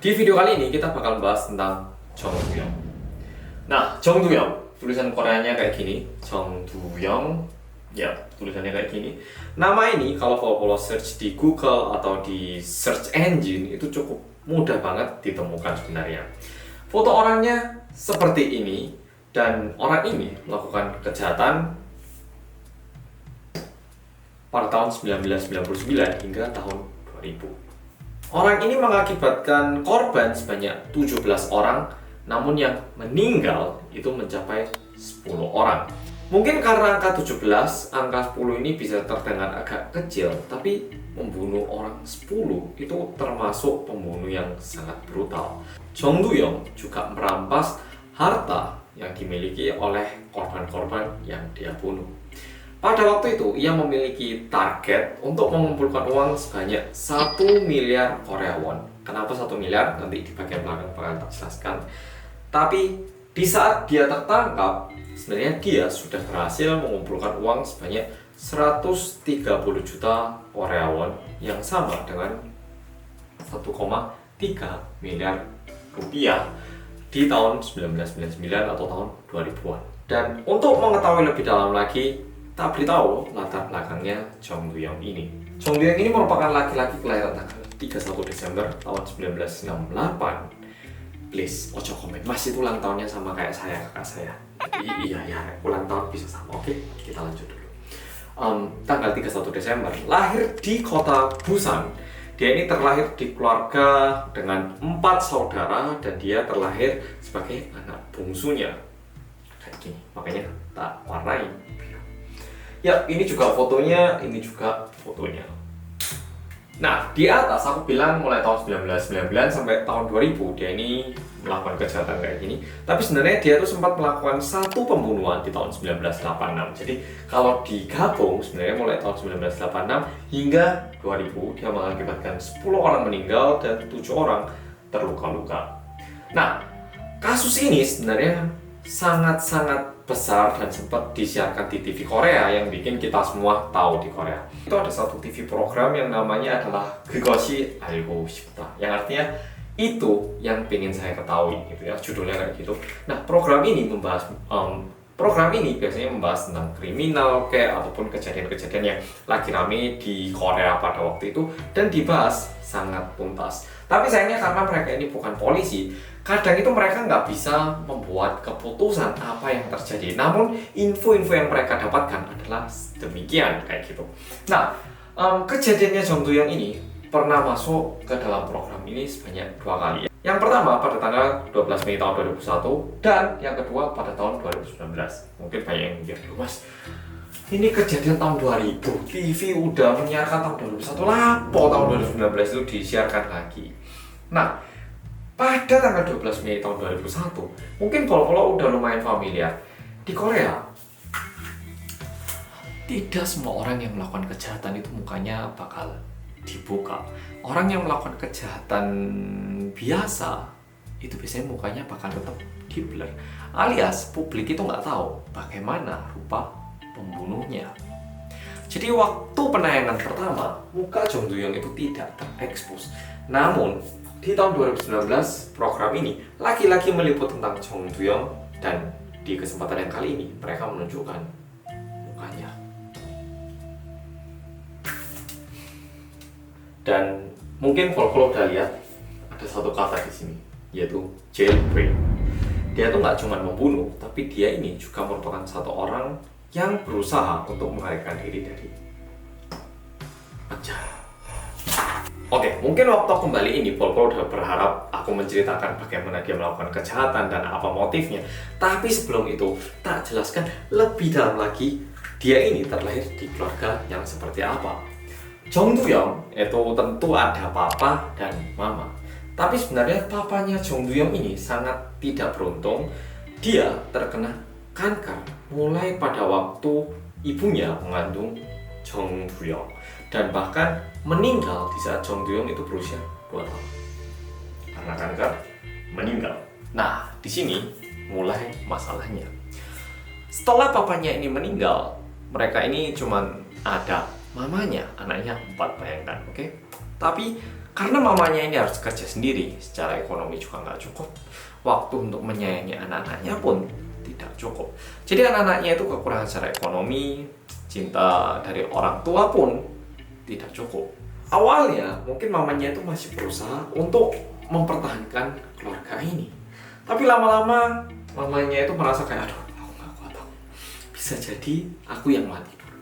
Di video kali ini kita bakal bahas tentang Jong Du-young. Nah, Jong Du-young, tulisan Koreanya kayak gini, Jong Du-young. Ya, tulisannya kayak gini. Nama ini kalau follow search di Google atau di search engine itu cukup mudah banget ditemukan sebenarnya. Foto orangnya seperti ini dan orang ini melakukan kejahatan pada tahun 1999 hingga tahun 2000. Orang ini mengakibatkan korban sebanyak 17 orang, namun yang meninggal itu mencapai 10 orang. Mungkin karena angka 17, angka 10 ini bisa terdengar agak kecil, tapi membunuh orang 10 itu termasuk pembunuh yang sangat brutal. Jong Du-young juga merampas harta yang dimiliki oleh korban-korban yang dia bunuh. Pada waktu itu, ia memiliki target untuk mengumpulkan uang sebanyak 1 miliar Korea won. Kenapa 1 miliar? Nanti di bagian belakang bakal tak jelaskan. Tapi di saat dia tertangkap, sebenarnya dia sudah berhasil mengumpulkan uang sebanyak 130 juta Korea won yang sama dengan 1,3 miliar rupiah di tahun 1999 atau tahun 2000-an. Dan untuk mengetahui lebih dalam lagi, tak beritahu latar belakangnya Jong Du-young ini. Jong Du-young ini merupakan laki-laki kelahiran tanggal 31 Desember tahun 1968. Please, ojo komen, Mas itu ulang tahunnya sama kayak saya, kakak saya. Iya, ulang tahun bisa sama. Oke, kita lanjut dulu. Tanggal 31 Desember, lahir di kota Busan. Dia ini terlahir di keluarga dengan 4 saudara dan dia terlahir sebagai anak bungsunya. Kayak gini, makanya tak warnai. Ya, ini juga fotonya, ini juga fotonya. Nah, di atas aku bilang mulai tahun 1999 sampai tahun 2000 dia ini melakukan kejahatan kayak gini. Tapi sebenarnya dia tuh sempat melakukan satu pembunuhan di tahun 1986. Jadi kalau digabung sebenarnya mulai tahun 1986 hingga 2000 dia mengakibatkan 10 orang meninggal dan 7 orang terluka-luka. Nah, kasus ini sebenarnya sangat-sangat besar dan sempat disiarkan di TV Korea yang bikin kita semua tahu di Korea. Itu ada satu TV program yang namanya adalah 그것이 알고 싶다, yang artinya itu yang pengen saya ketahui gitu ya, judulnya kayak gitu. Nah, program ini biasanya membahas tentang kriminal kayak ataupun kejadian-kejadian yang lagi rame di Korea pada waktu itu dan dibahas sangat tuntas. Tapi sayangnya karena mereka ini bukan polisi, kadang itu mereka nggak bisa membuat keputusan apa yang terjadi. Namun info-info yang mereka dapatkan adalah demikian kayak gitu. Nah, kejadiannya Jong Du-young ini pernah masuk ke dalam program ini sebanyak 2 kali. Yang pertama pada tanggal 12 Mei tahun 2001 dan yang kedua pada tahun 2019. Mungkin banyak yang mikir, Mas, ini kejadian tahun 2000, TV udah menyiarkan tahun 2001, lapo tahun 2019 itu disiarkan lagi. Nah, pada tanggal 12 Mei tahun 2001, mungkin polo-polo udah lumayan familiar. Di Korea, tidak semua orang yang melakukan kejahatan itu mukanya bakal dibuka. Orang yang melakukan kejahatan biasa, itu biasanya mukanya bakal tetap di-blur. Alias, publik itu nggak tahu bagaimana rupa pembunuhnya. Jadi waktu penayangan pertama, muka Jong Du-young itu tidak terekspos. Namun, di tahun 2019, program ini lagi-lagi meliput tentang Jong Du-young dan di kesempatan yang kali ini mereka menunjukkan mukanya. Dan mungkin kalau udah lihat ada satu kata di sini, yaitu jailbreak. Dia tuh nggak cuma membunuh, tapi dia ini juga merupakan satu orang yang berusaha untuk melarikan diri dari penjara. Oke, mungkin waktu kembali ini Pol udah berharap aku menceritakan bagaimana dia melakukan kejahatan dan apa motifnya. Tapi sebelum itu, tak jelaskan lebih dalam lagi dia ini terlahir di keluarga yang seperti apa. Jong Du-young itu tentu ada papa dan mama. Tapi sebenarnya papanya Jong Du-young ini sangat tidak beruntung. Dia terkena kanker mulai pada waktu ibunya mengandung Jong Du-young dan bahkan meninggal di saat Jong Du-young itu berusia 2 tahun. Karena kanker meninggal. Nah, di sini mulai masalahnya. Setelah papanya ini meninggal, mereka ini cuman ada mamanya, anaknya 4, bayangkan, oke? Tapi Karena mamanya ini harus kerja sendiri, secara ekonomi juga nggak cukup, waktu untuk menyayangi anak-anaknya pun tidak cukup. Jadi anak-anaknya itu kekurangan secara ekonomi, cinta dari orang tua pun tidak cukup. Awalnya mungkin mamanya itu masih berusaha untuk mempertahankan keluarga ini, tapi lama-lama mamanya itu merasa kayak aduh aku nggak kuat, bisa jadi aku yang mati dulu.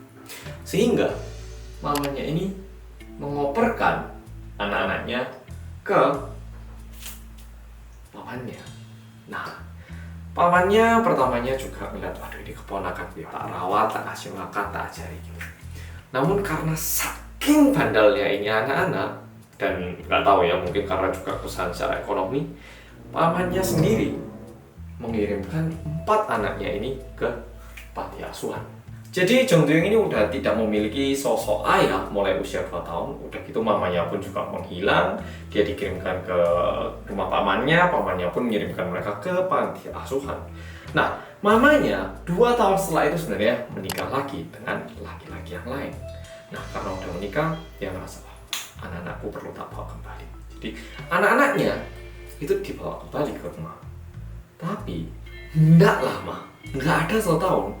Sehingga mamanya ini mengoperkan anak-anaknya ke pamannya. Nah, pamannya pertamanya juga melihat, aduh ini keponakan gue, tak rawat, tak kasih makan, tak ajari. Namun karena saking bandalnya ini anak-anak, dan nggak tahu ya, mungkin karena juga kesusahan secara ekonomi, pamannya sendiri mengirimkan 4 anaknya ini ke panti asuhan. Jadi Jong Do-young ini udah tidak memiliki sosok ayah mulai usia 2 tahun. Udah gitu mamanya pun juga menghilang. Dia dikirimkan ke rumah pamannya pun mengirimkan mereka ke panti asuhan. Nah, mamanya 2 tahun setelah itu sebenarnya menikah lagi dengan laki-laki yang lain. Nah, karena udah menikah, dia merasa, anak-anakku perlu tak bawa kembali. Jadi anak-anaknya itu dibawa kembali ke rumah. Tapi nggak lama, nggak ada 1 tahun,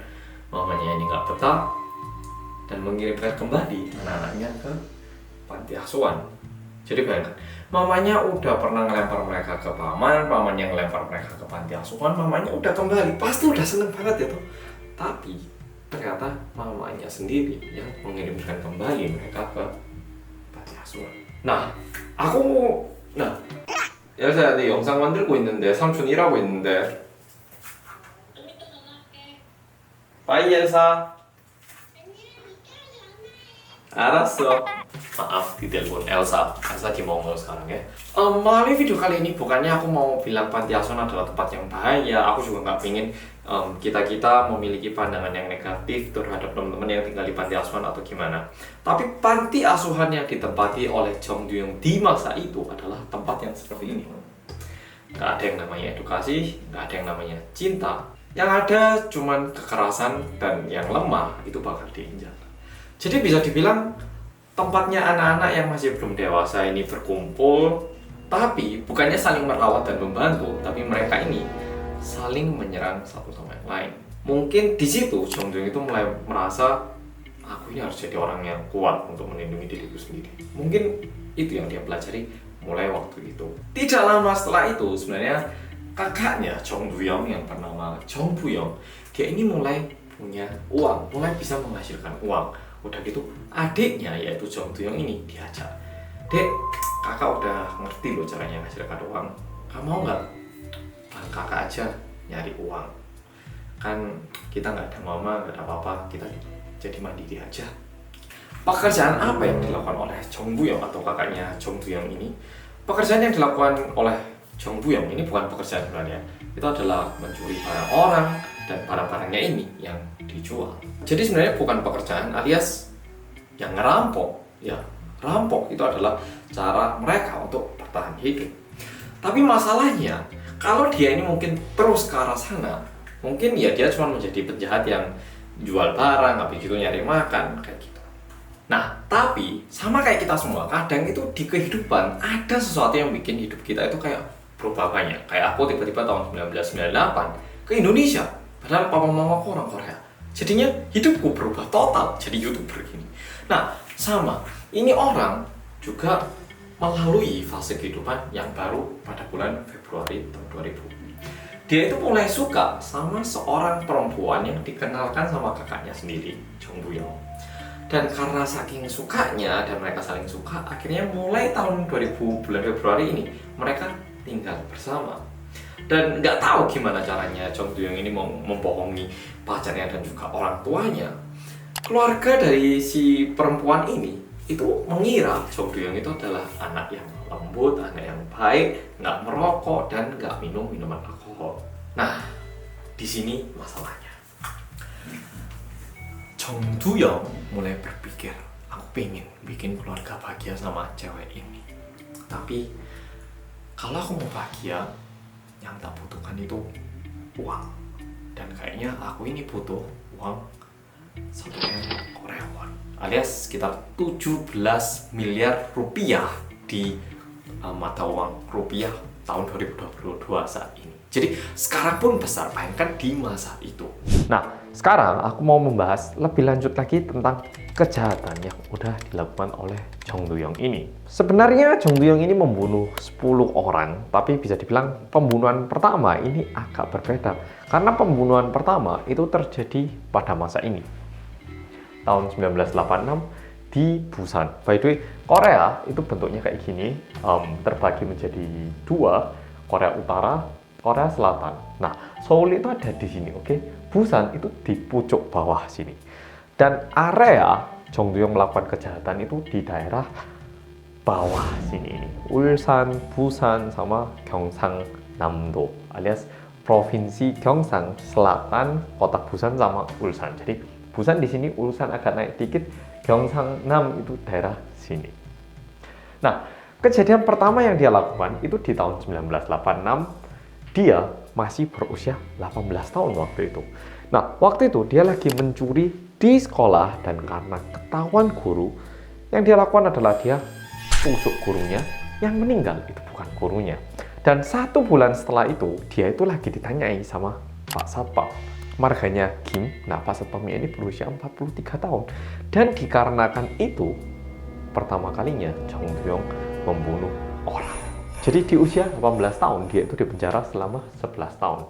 mamanya ini nggak betah dan mengirimkan kembali anak-anaknya ke panti asuhan. Jadi bayangkan, mamanya udah pernah ngelempar mereka ke paman yang ngelempar mereka ke panti asuhan, mamanya udah kembali, pasti udah seneng banget itu. Tapi ternyata mamanya sendiri yang mengirimkan kembali mereka ke panti asuhan. Elsa, 내 영상 만들고 있는데 삼촌 일하고 있는데. 빠이 엘사. 알았어. Maaf, ditelepon Elsa. Elsa di Mongol sekarang ya. Melalui video kali ini bukannya aku mau bilang panti asuhan adalah tempat yang bahaya. Aku juga nggak pengen kita memiliki pandangan yang negatif terhadap teman-teman yang tinggal di panti asuhan atau gimana. Tapi panti asuhan yang ditempati oleh Jong Do-young di masa itu adalah tempat yang seperti ini. Nggak ada yang namanya edukasi, nggak ada yang namanya cinta. Yang ada cuman kekerasan dan yang lemah itu bakal diinjak. Jadi bisa dibilang tempatnya anak-anak yang masih belum dewasa ini berkumpul, tapi bukannya saling merawat dan membantu, tapi mereka ini saling menyerang satu sama yang lain. Mungkin di situ Jong Do-young itu mulai merasa, aku ini harus jadi orang yang kuat untuk melindungi diriku sendiri. Mungkin itu yang dia pelajari mulai waktu itu. Tidak lama setelah itu sebenarnya kakaknya Jong Do-young yang bernama Jong Bu-young, dia ini mulai punya uang, mulai bisa menghasilkan uang. Udah gitu adiknya yaitu Jong Do-young ini diajak, "Dek, kakak udah ngerti loh caranya menghasilkan uang, kamu mau nggak bantu kakak aja nyari uang, kan kita nggak ada mama, nggak ada papa, kita jadi mandiri aja." Pekerjaan apa yang dilakukan oleh Jong Bu-young atau kakaknya Jong Do-young ini? Pekerjaan yang dilakukan oleh Jong Bu-young ini bukan pekerjaan sebenarnya, itu adalah mencuri barang orang dan barang-barangnya ini yang dijual. Jadi sebenarnya bukan pekerjaan alias yang ngerampok. Ya, rampok itu adalah cara mereka untuk bertahan hidup. Tapi masalahnya, kalau dia ini mungkin terus ke arah sana, mungkin ya dia cuma menjadi penjahat yang jual barang, habis itu nyari makan, kayak gitu. Nah, tapi sama kayak kita semua, kadang itu di kehidupan ada sesuatu yang bikin hidup kita itu kayak berubah banyak. Kayak aku tiba-tiba tahun 1998 ke Indonesia, padahal papa mama aku orang Korea. Jadinya hidupku berubah total jadi YouTuber gini. Nah, sama. Ini orang juga melalui fase kehidupan yang baru pada bulan Februari tahun 2000. Dia itu mulai suka sama seorang perempuan yang dikenalkan sama kakaknya sendiri, Jong Bu-young. Dan karena saking sukanya dan mereka saling suka, akhirnya mulai tahun 2000 bulan Februari ini mereka tinggal bersama. Dan nggak tahu gimana caranya Jong Do-young ini mau membohongi pacarnya dan juga orang tuanya. Keluarga dari si perempuan ini itu mengira Jong Do-young itu adalah anak yang lembut, anak yang baik, nggak merokok dan nggak minum minuman alkohol. Nah, di sini masalahnya. Jong Do-young mulai berpikir, aku pengen bikin keluarga bahagia sama cewek ini. Tapi kalau aku mau bahagia, yang tak butuhkan itu uang. Dan kayaknya aku ini butuh uang 1 M Korea won alias sekitar 17 miliar rupiah di mata uang rupiah tahun 2022 saat ini. Jadi sekarang pun besar, bayangkan di masa itu. Nah, sekarang aku mau membahas lebih lanjut lagi tentang kejahatan yang udah dilakukan oleh Jong Du-yong ini. Sebenarnya Jong Du-yong ini membunuh 10 orang, tapi bisa dibilang pembunuhan pertama ini agak berbeda. Karena pembunuhan pertama itu terjadi pada masa ini, tahun 1986 di Busan. By the way, Korea itu bentuknya kayak gini, terbagi menjadi dua, Korea Utara, Korea Selatan. Nah, Seoul itu ada di sini, oke? Busan itu di pucuk bawah sini. Dan area Jong Du-yong melakukan kejahatan itu di daerah bawah sini ini. Ulsan, Busan, sama Gyeongsang Namdo, alias Provinsi Gyeongsang Selatan, kota Busan sama Ulsan. Jadi Busan di sini, Ulsan agak naik dikit, Gyeongsang Nam itu daerah sini. Nah, kejadian pertama yang dia lakukan itu di tahun 1986. Dia masih berusia 18 tahun waktu itu. Nah, waktu itu dia lagi mencuri di sekolah dan karena ketahuan guru, yang dia lakukan adalah dia tusuk gurunya, yang meninggal itu bukan gurunya. Dan 1 bulan setelah itu, dia itu lagi ditanyai sama Pak Satpam. Marganya Kim, nah Pak Satpam ini berusia 43 tahun. Dan dikarenakan itu, pertama kalinya Jong Du-yong membunuh orang. Jadi di usia 18 tahun, dia itu dipenjara selama 11 tahun.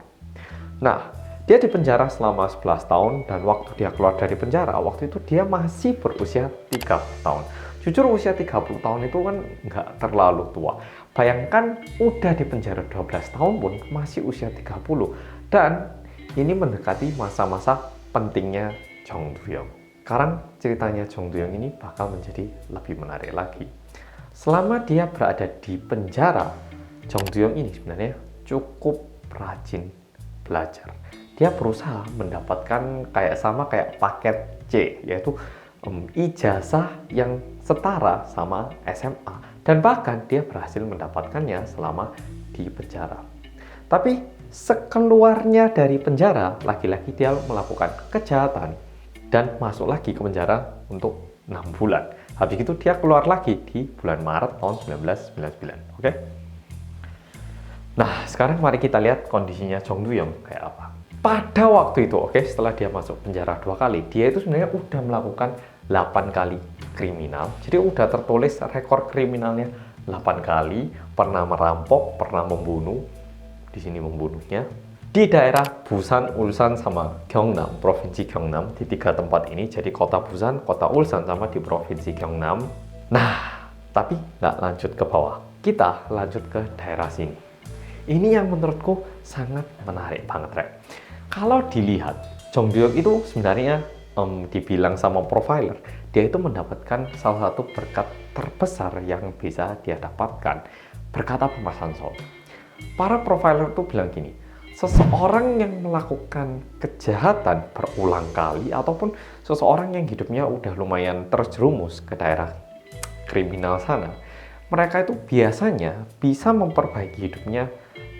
Nah, dia dipenjara selama 11 tahun, dan waktu dia keluar dari penjara, waktu itu dia masih berusia 30 tahun. Jujur usia 30 tahun itu kan nggak terlalu tua. Bayangkan udah dipenjara 12 tahun pun masih usia 30. Dan ini mendekati masa-masa pentingnya Jong Du-yong. Sekarang ceritanya Jong Du-yong ini bakal menjadi lebih menarik lagi. Selama dia berada di penjara, Jong Du-yong ini sebenarnya cukup rajin belajar. Dia berusaha mendapatkan kayak paket C, yaitu ijazah yang setara sama SMA. Dan bahkan dia berhasil mendapatkannya selama di penjara. Tapi sekeluarnya dari penjara, lagi-lagi dia melakukan kejahatan dan masuk lagi ke penjara untuk 6 bulan. Habis itu dia keluar lagi di bulan Maret tahun 1999. Oke? Nah, sekarang mari kita lihat kondisinya Jong Du-yong kayak apa. Pada waktu itu, oke, setelah dia masuk penjara 2 kali, dia itu sebenarnya udah melakukan 8 kali kriminal. Jadi udah tertulis rekor kriminalnya 8 kali, pernah merampok, pernah membunuh. Di sini membunuhnya di daerah Busan, Ulsan, sama Gyeongnam, Provinsi Gyeongnam. Di 3 tempat ini, jadi kota Busan, kota Ulsan, sama di Provinsi Gyeongnam. Nah, tapi nggak lanjut ke bawah. Kita lanjut ke daerah sini. Ini yang menurutku sangat menarik banget, Rek. Kalau dilihat, Jong Du-yong itu sebenarnya dibilang sama profiler, dia itu mendapatkan salah satu berkat terbesar yang bisa dia dapatkan. Berkat apa, Mas Hansol? Para profiler itu bilang gini, seseorang yang melakukan kejahatan berulang kali ataupun seseorang yang hidupnya udah lumayan terjerumus ke daerah kriminal sana, mereka itu biasanya bisa memperbaiki hidupnya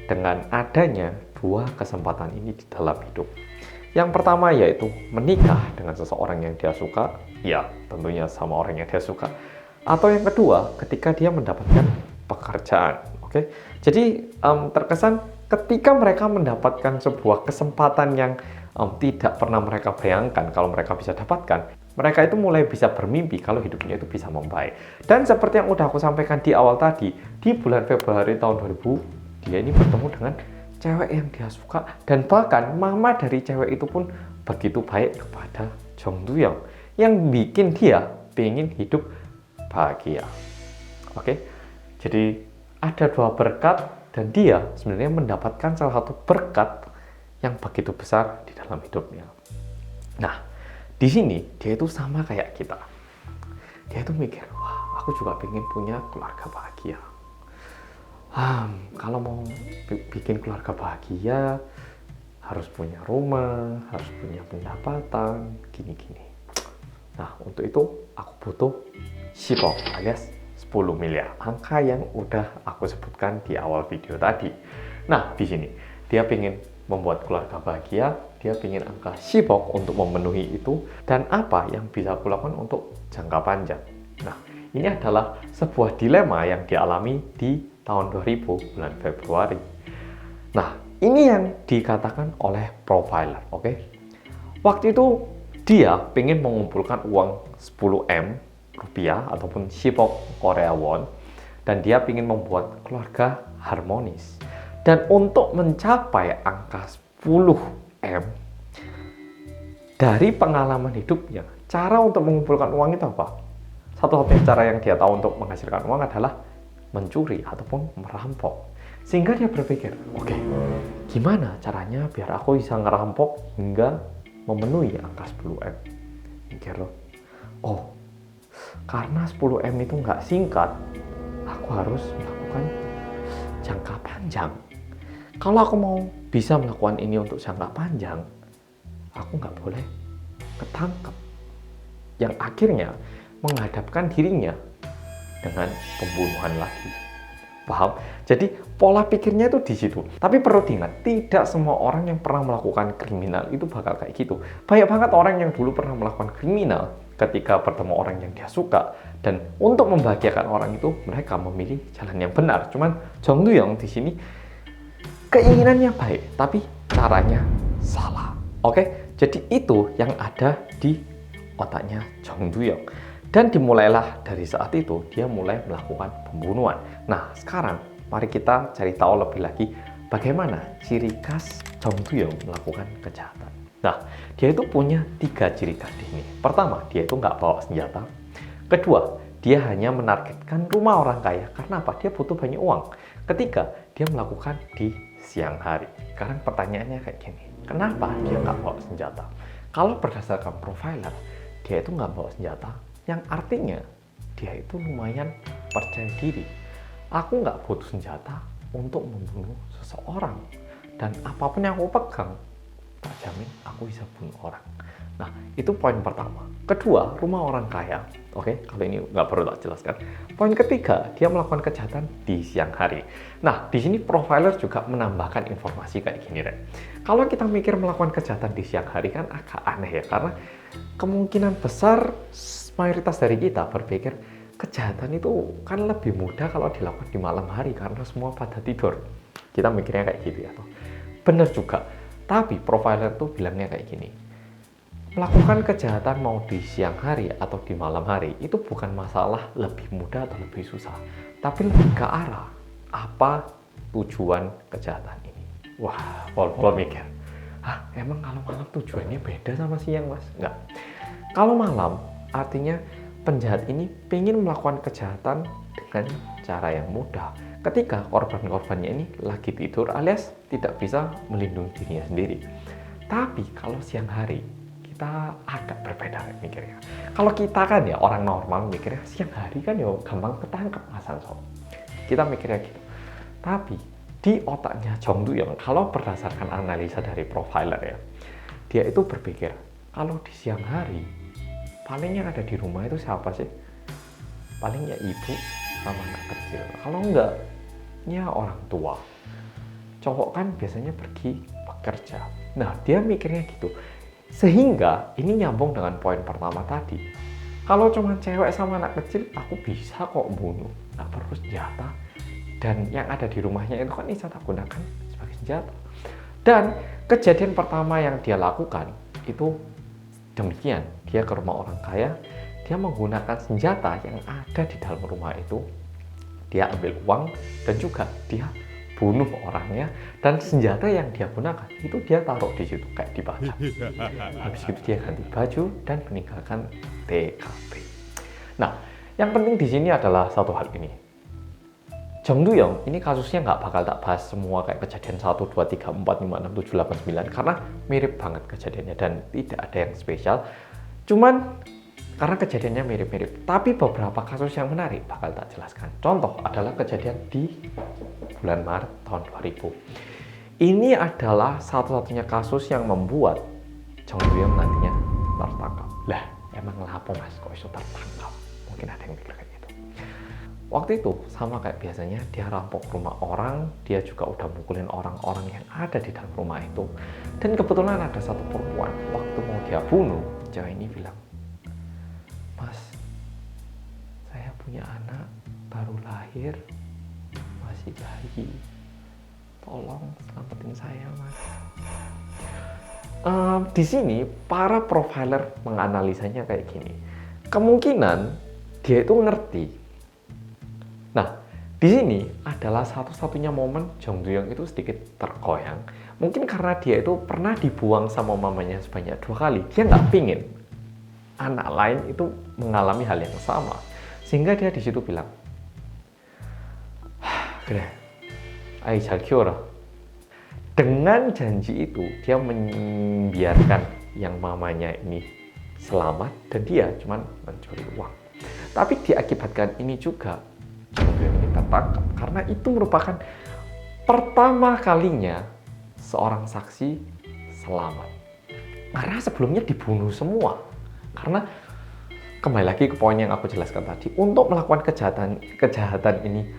dengan adanya 2 kesempatan ini di dalam hidup. Yang pertama yaitu menikah dengan seseorang yang dia suka, ya tentunya sama orang yang dia suka. Atau yang kedua, ketika dia mendapatkan pekerjaan. Oke? Jadi terkesan ketika mereka mendapatkan sebuah kesempatan yang tidak pernah mereka bayangkan kalau mereka bisa dapatkan, mereka itu mulai bisa bermimpi kalau hidupnya itu bisa membaik. Dan seperti yang udah aku sampaikan di awal tadi, di bulan Februari tahun 2000, dia ini bertemu dengan cewek yang dia suka, dan bahkan mama dari cewek itu pun begitu baik kepada Jong Du-yong yang bikin dia pengen hidup bahagia. Oke, jadi ada 2 berkat, dan dia sebenarnya mendapatkan salah satu berkat yang begitu besar di dalam hidupnya. Nah, di sini dia itu sama kayak kita. Dia itu mikir, wah, aku juga pengen punya keluarga bahagia. Kalau mau bikin keluarga bahagia, harus punya rumah, harus punya pendapatan, gini-gini. Nah, untuk itu aku butuh 10억 alias 10 miliar, angka yang udah aku sebutkan di awal video tadi. Nah, di sini dia pengen membuat keluarga bahagia, dia pengen angka 10억 untuk memenuhi itu, dan apa yang bisa aku lakukan untuk jangka panjang. Nah, Ini adalah sebuah dilema yang dialami di tahun 2000 bulan Februari. Nah, ini yang dikatakan oleh profiler, oke? Waktu itu dia ingin mengumpulkan uang 10M rupiah ataupun 10억 Korea won, dan dia ingin membuat keluarga harmonis. Dan untuk mencapai angka 10M, dari pengalaman hidupnya, cara untuk mengumpulkan uang itu apa? Satu-satunya cara yang dia tahu untuk menghasilkan uang adalah mencuri ataupun merampok. Sehingga dia berpikir, oke, gimana caranya biar aku bisa ngerampok hingga memenuhi angka 10M? Mikir loh, oh, karena 10M itu nggak singkat, aku harus melakukan jangka panjang. Kalau aku mau bisa melakukan ini untuk jangka panjang, aku nggak boleh ketangkep. Yang akhirnya menghadapkan dirinya dengan pembunuhan lagi. Paham? Jadi pola pikirnya itu di situ. Tapi perlu diingat, tidak semua orang yang pernah melakukan kriminal itu bakal kayak gitu. Banyak banget orang yang dulu pernah melakukan kriminal ketika bertemu orang yang dia suka, dan untuk membahagiakan orang itu mereka memilih jalan yang benar. Cuman Jong Du-young di sini keinginannya baik, tapi caranya salah. Oke? Jadi itu yang ada di otaknya Jong Du-young. Dan dimulailah dari saat itu dia mulai melakukan pembunuhan. Nah, sekarang mari kita cari tahu lebih lagi bagaimana ciri khas Jong Du-young melakukan kejahatan. Nah, dia itu punya 3 ciri khas di sini. Pertama, dia itu nggak bawa senjata. Kedua, dia hanya menargetkan rumah orang kaya. Karena apa? Dia butuh banyak uang. Ketiga, dia melakukan di siang hari. Sekarang pertanyaannya kayak gini, kenapa dia nggak bawa senjata? Kalau berdasarkan profiler, dia itu nggak bawa senjata, yang artinya dia itu lumayan percaya diri. Aku nggak butuh senjata untuk membunuh seseorang, dan apapun yang aku pegang, tak jamin aku bisa bunuh orang. Nah, itu poin pertama. Kedua, rumah orang kaya. Oke, kalau ini nggak perlu tak jelaskan. Poin ketiga, dia melakukan kejahatan di siang hari. Nah, di sini profiler juga menambahkan informasi kayak gini, Rek. Kalau kita mikir melakukan kejahatan di siang hari kan agak aneh ya, karena kemungkinan besar mayoritas dari kita berpikir kejahatan itu kan lebih mudah kalau dilakukan di malam hari karena semua pada tidur. Kita mikirnya kayak gitu ya, toh. Bener juga. Tapi profiler tuh bilangnya kayak gini. Melakukan kejahatan mau di siang hari atau di malam hari itu bukan masalah lebih mudah atau lebih susah, tapi lebih ke arah apa tujuan kejahatan ini. Wah, Pol mikir, emang kalau malam tujuannya beda sama siang, Mas? Enggak. Kalau malam artinya penjahat ini ingin melakukan kejahatan dengan cara yang mudah ketika korban-korbannya ini lagi tidur alias tidak bisa melindungi dirinya sendiri. Tapi kalau siang hari kita agak berbeda mikirnya. Kalau kita kan ya orang normal mikirnya siang hari kan ya gampang ketangkep Mas Hanso. Kita mikirnya gitu. Tapi di otaknya Jong Du-young, kalau berdasarkan analisa dari profiler ya, dia itu berpikir kalau di siang hari paling yang ada di rumah itu siapa sih? Paling ya ibu sama anak kecil. Kalau enggak, ya orang tua. Cowok kan biasanya pergi bekerja. Nah, dia mikirnya gitu. Sehingga ini nyambung dengan poin pertama tadi. Kalau cuma cewek sama anak kecil, aku bisa kok bunuh, nggak perlu senjata. Dan yang ada di rumahnya itu kan bisa tak gunakan sebagai senjata. Dan kejadian pertama yang dia lakukan itu demikian. Dia ke rumah orang kaya, dia menggunakan senjata yang ada di dalam rumah itu. Dia ambil uang dan juga dia bunuh orangnya, dan senjata yang dia gunakan itu dia taruh di situ kayak di baju. Habis itu dia ganti baju dan meninggalkan TKP. Nah, yang penting di sini adalah satu hal ini. Jong Du-young ini kasusnya nggak bakal tak bahas semua kayak kejadian 1, 2, 3, 4, 5, 6, 7, 8, 9 karena mirip banget kejadiannya dan tidak ada yang spesial. Cuman karena kejadiannya mirip-mirip, tapi beberapa kasus yang menarik bakal tak jelaskan. Contoh adalah kejadian di bulan Maret tahun 2000. Ini adalah satu-satunya kasus yang membuat Jong Du-young nantinya tertangkap. Lah, emang lapo Mas kok iso tertangkap? Mungkin ada yang mikir kayak gitu. Waktu itu sama kayak biasanya, dia rampok rumah orang, dia juga udah mukulin orang-orang yang ada di dalam rumah itu. Dan kebetulan ada satu perempuan, waktu mau dia bunuh, cewek ini bilang, "Mas, saya punya punya anak baru lahir, masih bayi. Tolong selamatin saya, Mas. Di sini para profiler menganalisanya kayak gini. Kemungkinan dia itu ngerti. Nah, di sini adalah satu-satunya momen Jong Do-young itu sedikit tergoyang. Mungkin karena dia itu pernah dibuang sama mamanya sebanyak 2 kali. Dia nggak pingin anak lain itu mengalami hal yang sama. Sehingga dia di situ bilang, "그래, 아이 잘 키워라." Dengan janji itu, dia membiarkan yang mamanya ini selamat dan dia cuma mencuri uang. Tapi diakibatkan ini juga, Jong Do-young ini tertangkap karena itu merupakan pertama kalinya seorang saksi selamat. Karena sebelumnya dibunuh semua. Karena kembali lagi ke poin yang aku jelaskan tadi, untuk melakukan kejahatan ini,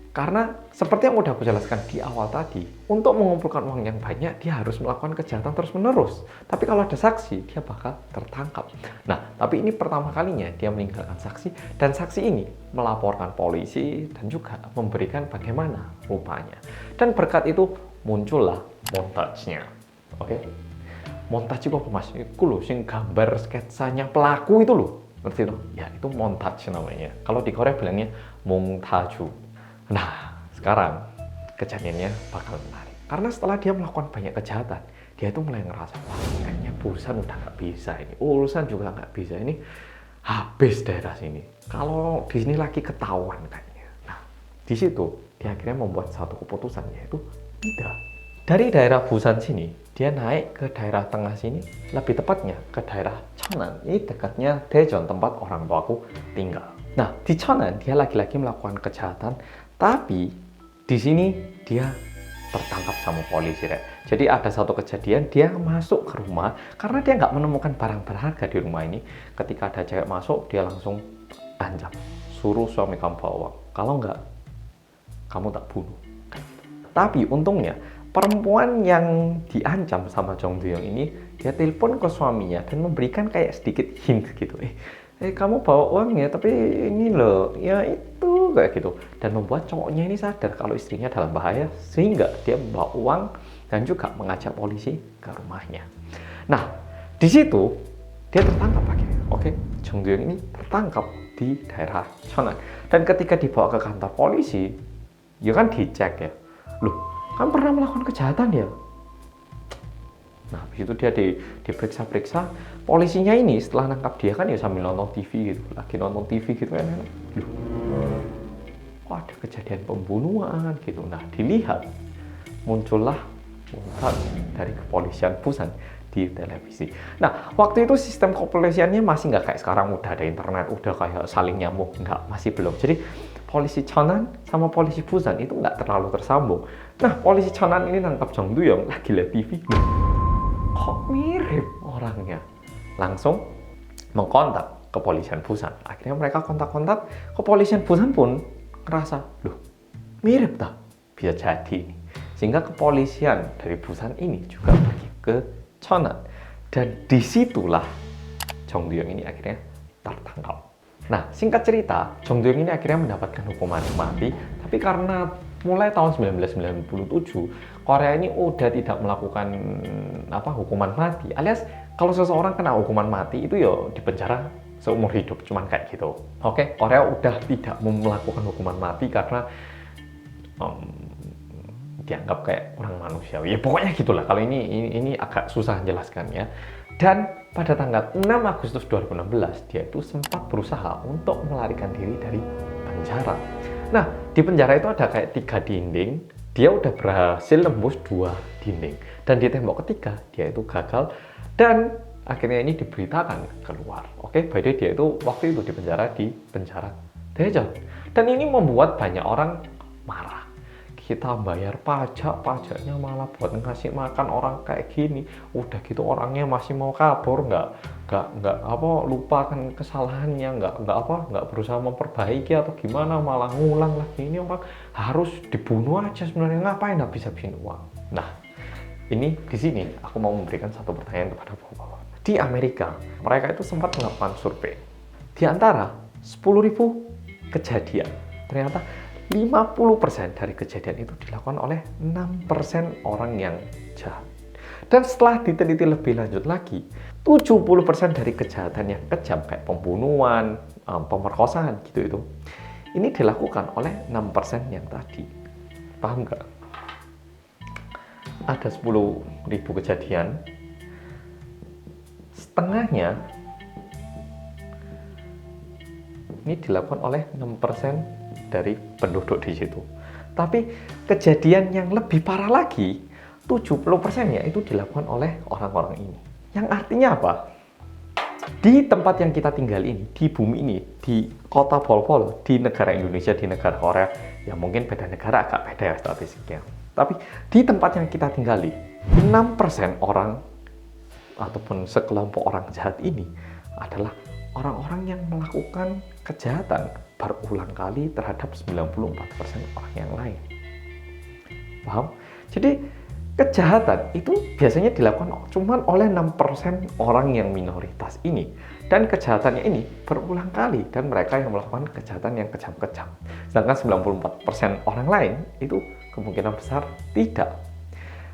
karena seperti yang udah aku jelaskan di awal tadi, untuk mengumpulkan uang yang banyak, dia harus melakukan kejahatan terus-menerus. Tapi kalau ada saksi, dia bakal tertangkap. Nah, tapi ini pertama kalinya dia meninggalkan saksi, dan saksi ini melaporkan polisi dan juga memberikan bagaimana rupanya. Dan berkat itu muncullah montage-nya. Oke? Montage itu apa, Mas? Itu loh, sing gambar sketsanya pelaku itu loh. Ngerti loh? Ya, itu montage namanya. Kalau di Korea bilangnya montage. Nah, sekarang kejadiannya bakal menarik. Karena setelah dia melakukan banyak kejahatan, dia itu mulai ngerasa, wah, kayaknya urusan udah nggak bisa ini. Urusan juga nggak bisa ini. Habis daerah sini. Kalau di sini lagi ketahuan kayaknya. Nah, di situ dia akhirnya membuat satu keputusan, yaitu pindah. Dari daerah Busan sini, dia naik ke daerah tengah sini, lebih tepatnya ke daerah Cheonan. Ini dekatnya Daejeon, tempat orang tuaku tinggal. Nah, di Cheonan dia lagi-lagi melakukan kejahatan, tapi di sini dia tertangkap sama polisi, Rek. Jadi ada satu kejadian, dia masuk ke rumah karena dia nggak menemukan barang berharga di rumah ini. Ketika ada cewek masuk, dia langsung ancam, suruh suami kamu bawa uang. Kalau nggak, kamu tak bunuh. Tapi untungnya perempuan yang diancam sama Jong Do-young ini, dia telepon ke suaminya dan memberikan kayak sedikit hint gitu. Kamu bawa uang ya, tapi ini loh, ya itu, kayak gitu. Dan membuat cowoknya ini sadar kalau istrinya dalam bahaya, sehingga dia membawa uang dan juga mengajak polisi ke rumahnya. Nah, di situ dia tertangkap akhirnya. Oke, Jong Do-young ini tertangkap di daerah Cheonan. Dan ketika dibawa ke kantor polisi, ya kan dicek ya. Loh, kan pernah melakukan kejahatan ya? Nah, begitu dia diperiksa-periksa, polisinya ini setelah nangkap dia kan ya sambil nonton TV gitu, lagi nonton TV gitu kan, kok ada kejadian pembunuhan gitu. Nah, dilihat muncullah montage dari kepolisian Busan di televisi. Nah, waktu itu sistem kepolisiannya masih nggak kayak sekarang, udah ada internet, udah kayak saling nyambung, nggak, masih belum. Jadi polisi Cheonan sama polisi Busan itu nggak terlalu tersambung. Nah, polisi Cheonan ini nangkap Jong Do-young lagi lihat TV. Kok mirip orangnya? Langsung mengkontak kepolisian Busan. Akhirnya mereka kontak-kontak, kepolisian Busan pun ngerasa, loh, mirip tak? Bisa jadi. Sehingga kepolisian dari Busan ini juga pergi ke Cheonan. Dan disitulah Jong Do-young ini akhirnya tertangkap. Nah, singkat cerita, Jong Do-young ini akhirnya mendapatkan hukuman mati, tapi karena mulai tahun 1997, Korea ini udah tidak melakukan hukuman mati. Alias, kalau seseorang kena hukuman mati itu ya dipenjara seumur hidup, cuman kayak gitu. Oke, Korea udah tidak melakukan hukuman mati karena dianggap kayak kurang manusiawi. Ya pokoknya gitulah. Kalau ini agak susah menjelaskan ya. Dan pada tanggal 6 Agustus 2016, dia itu sempat berusaha untuk melarikan diri dari penjara. Nah, di penjara itu ada kayak 3 dinding, dia udah berhasil nembus 2 dinding. Dan di tembok ketiga, dia itu gagal, dan akhirnya ini diberitakan keluar. Oke, by the way, dia itu waktu itu di penjara Daejeon. Dan ini membuat banyak orang marah. Kita bayar pajak, pajaknya malah buat ngasih makan orang kayak gini. Udah gitu orangnya masih mau kabur, nggak lupakan kesalahannya, nggak berusaha memperbaiki atau gimana, malah ngulang lagi. Ini orang harus dibunuh aja sebenarnya, ngapain habis-habisin uang. Nah, ini di sini aku mau memberikan satu pertanyaan kepada Bapak-bapak. Di Amerika, mereka itu sempat melakukan survei. Di antara 10.000 kejadian, ternyata 50% dari kejadian itu dilakukan oleh 6% orang yang jahat. Dan setelah diteliti lebih lanjut lagi, 70% dari kejahatan yang kejam kayak pembunuhan, pemerkosaan gitu itu, ini dilakukan oleh 6% yang tadi. Paham nggak? Ada 10.000 kejadian, setengahnya ini dilakukan oleh 6% dari penduduk di situ. Tapi kejadian yang lebih parah lagi, 70%-nya itu dilakukan oleh orang-orang ini. Yang artinya apa? Di tempat yang kita tinggal ini, di bumi ini, di kota Polo, di negara Indonesia, di negara Korea, ya mungkin beda negara agak beda ya statistiknya. Tapi di tempat yang kita tinggali, 6% orang ataupun sekelompok orang jahat ini adalah orang-orang yang melakukan kejahatan berulang kali terhadap 94% orang yang lain. Paham? Jadi kejahatan itu biasanya dilakukan cuma oleh 6% orang yang minoritas ini. Dan kejahatannya ini berulang kali dan mereka yang melakukan kejahatan yang kejam-kejam. Sedangkan 94% orang lain itu kemungkinan besar tidak.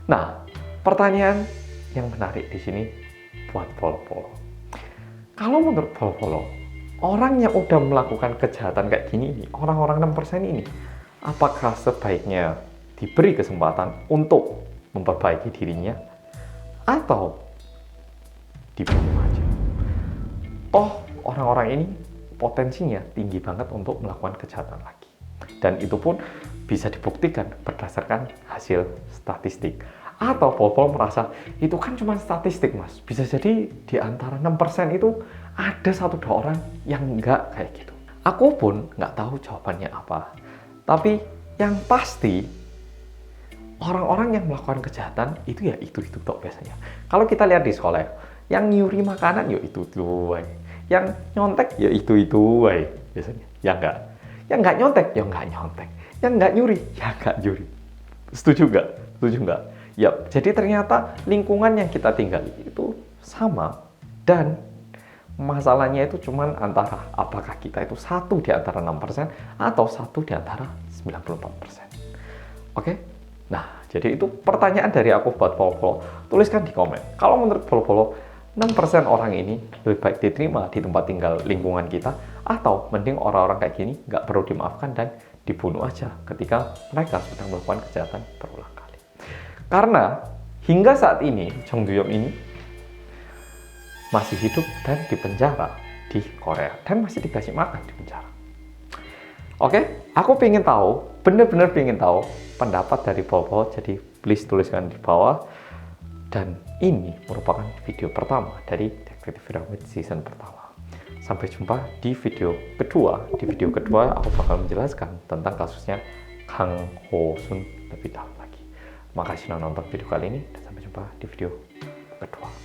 Nah, pertanyaan yang menarik di sini buat Polo-Polo. Kalau menurut Polo-Polo, orang yang udah melakukan kejahatan kayak gini nih, orang-orang 6% ini, apakah sebaiknya diberi kesempatan untuk memperbaiki dirinya atau dibunuh aja? Toh orang-orang ini potensinya tinggi banget untuk melakukan kejahatan lagi. Dan itu pun bisa dibuktikan berdasarkan hasil statistik. Atau Polo merasa itu kan cuma statistik mas, bisa jadi di antara 6% itu ada 1-2 orang yang enggak kayak gitu. Aku pun nggak tahu jawabannya apa, tapi yang pasti orang-orang yang melakukan kejahatan itu ya itu tok biasanya. Kalau kita lihat di sekolah, yang nyuri makanan ya itu wae, yang nyontek ya itu wae biasanya. Yang nggak nyontek ya nggak nyontek, yang nggak nyuri ya nggak nyuri. Setuju nggak? Setuju nggak? Ya, jadi ternyata lingkungan yang kita tinggali itu sama, dan masalahnya itu cuman antara apakah kita itu satu di antara 6% atau satu di antara 94%. Oke? Nah, jadi itu pertanyaan dari aku buat Polo-Polo. Tuliskan di komen. Kalau menurut Polo-Polo, 6% orang ini lebih baik diterima di tempat tinggal lingkungan kita, atau mending orang-orang kayak gini nggak perlu dimaafkan dan dibunuh aja ketika mereka sudah melakukan kejahatan berulang kali. Karena hingga saat ini Jong Du-yong ini masih hidup dan dipenjara di Korea dan masih dikasih makan di penjara. Oke, aku pengen tahu, bener-bener pengen tahu pendapat dari Polo, jadi please tuliskan di bawah. Dan ini merupakan video pertama dari Detektif Piramid season pertama. Sampai jumpa di video kedua. Di video kedua aku bakal menjelaskan tentang kasusnya Kang Ho Sun lebih dalam lagi. Makasih sudah nonton video kali ini dan sampai jumpa di video kedua.